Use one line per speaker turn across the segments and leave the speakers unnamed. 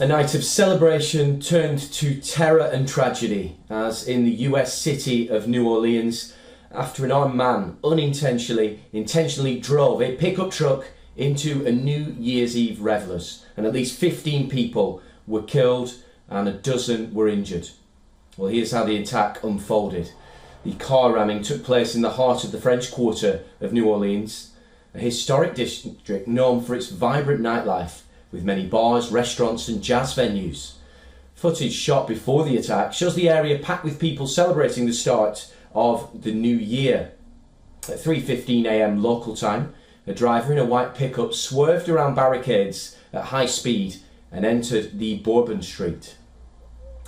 A night of celebration turned to terror and tragedy as in the US city of New Orleans, after an armed man intentionally drove a pickup truck into a New Year's Eve revelers, and at least 15 people were killed and a dozen were injured. Well, here's how the attack unfolded. The car ramming took place in the heart of the French Quarter of New Orleans, a historic district known for its vibrant nightlife, with many bars, restaurants and jazz venues. Footage shot before the attack shows the area packed with people celebrating the start of the new year. At 3:15 AM local time, a driver in a white pickup swerved around barricades at high speed and entered the Bourbon Street.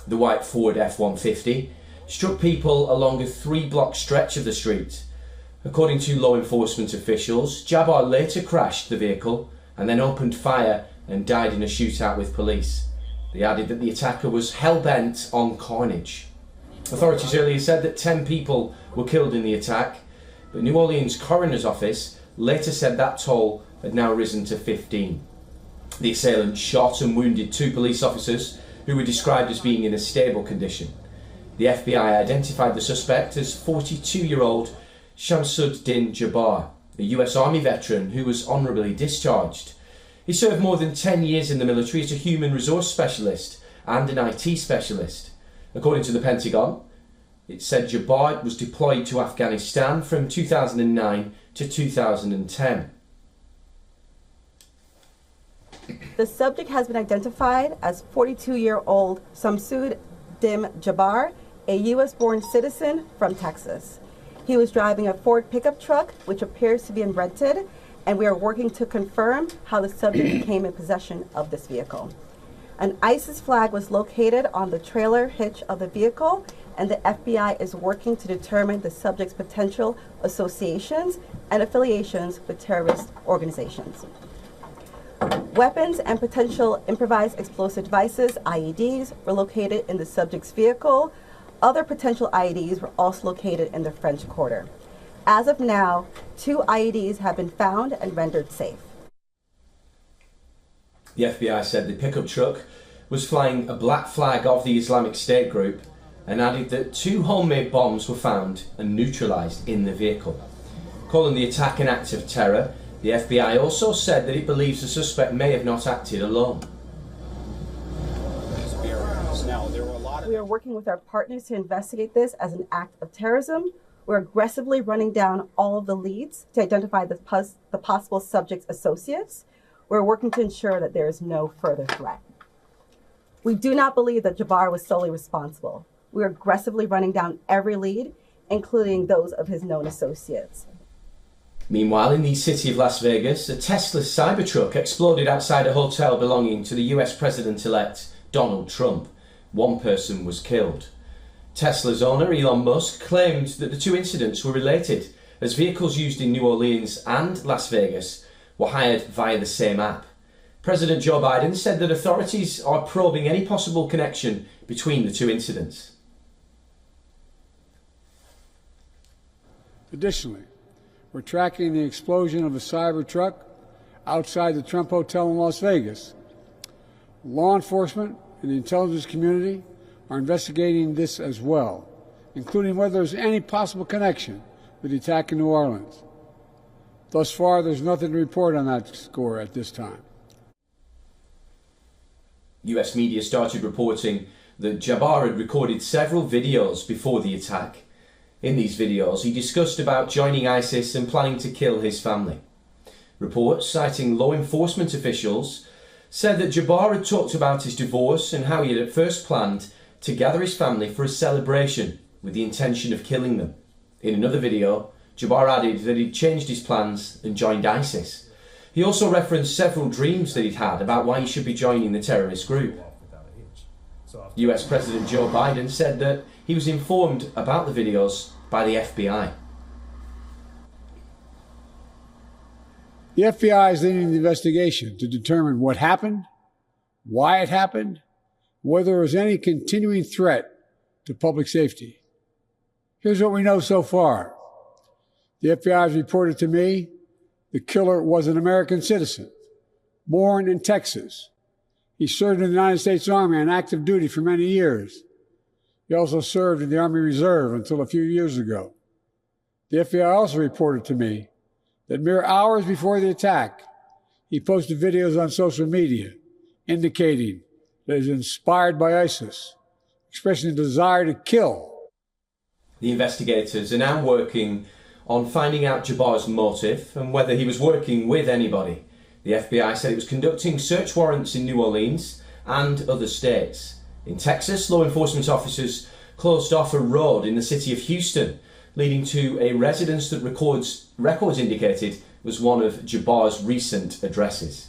The white Ford F-150 struck people along a 3-block stretch of the street. According to law enforcement officials, Jabbar later crashed the vehicle and then opened fire and died in a shootout with police. They added that the attacker was hell-bent on carnage. Authorities earlier said that 10 people were killed in the attack, but New Orleans coroner's office later said that toll had now risen to 15. The assailant shot and wounded 2 police officers who were described as being in a stable condition. The FBI identified the suspect as 42-year-old Shamsuddin Jabbar, a US Army veteran who was honorably discharged. He served more than 10 years in the military as a human resource specialist and an IT specialist. According to the Pentagon, it said Jabbar was deployed to Afghanistan from 2009 to 2010.
The subject has been identified as 42-year-old Shamsuddin Jabbar, a U.S.-born citizen from Texas. He was driving a Ford pickup truck, which appears to be rented, and we are working to confirm how the subject became in possession of this vehicle. An ISIS flag was located on the trailer hitch of the vehicle, and the FBI is working to determine the subject's potential associations and affiliations with terrorist organizations. Weapons and potential improvised explosive devices, IEDs, were located in the subject's vehicle. Other potential IEDs were also located in the French Quarter. As of now, 2 IEDs have been found and rendered safe.
The FBI said the pickup truck was flying a black flag of the Islamic State group and added that 2 homemade bombs were found and neutralized in the vehicle. Calling the attack an act of terror, the FBI also said that it believes the suspect may have not acted alone.
We are working with our partners to investigate this as an act of terrorism. We're aggressively running down all of the leads to identify the possible subject's associates. We're working to ensure that there is no further threat. We do not believe that Jabbar was solely responsible. We're aggressively running down every lead, including those of his known associates.
Meanwhile, in the city of Las Vegas, a Tesla Cybertruck exploded outside a hotel belonging to the US President-elect Donald Trump. 1 person was killed. Tesla's owner, Elon Musk, claimed that the 2 incidents were related, as vehicles used in New Orleans and Las Vegas were hired via the same app. President Joe Biden said that authorities are probing any possible connection between the 2 incidents.
Additionally, we're tracking the explosion of a Cybertruck outside the Trump Hotel in Las Vegas. Law enforcement and the intelligence community are investigating this as well, including whether there's any possible connection with the attack in New Orleans. Thus far, there's nothing to report on that score at this time.
US media started reporting that Jabbar had recorded several videos before the attack. In these videos, he discussed about joining ISIS and planning to kill his family. Reports citing law enforcement officials said that Jabbar had talked about his divorce and how he had at first planned to gather his family for a celebration with the intention of killing them. In another video, Jabbar added that he'd changed his plans and joined ISIS. He also referenced several dreams that he'd had about why he should be joining the terrorist group. US President Joe Biden said that he was informed about the videos by the FBI.
The FBI is leading the investigation to determine what happened, why it happened, whether there was any continuing threat to public safety. Here's what we know so far. The FBI has reported to me the killer was an American citizen, born in Texas, He served in the United States Army on active duty for many years. He also served in the Army Reserve until a few years ago. The FBI also reported to me that mere hours before the attack, he posted videos on social media indicating that he was inspired by ISIS, expressing a desire to kill.
The investigators are now working on finding out Jabbar's motive and whether he was working with anybody. The FBI said it was conducting search warrants in New Orleans and other states. In Texas, law enforcement officers closed off a road in the city of Houston, leading to a residence that records indicated was one of Jabbar's recent addresses.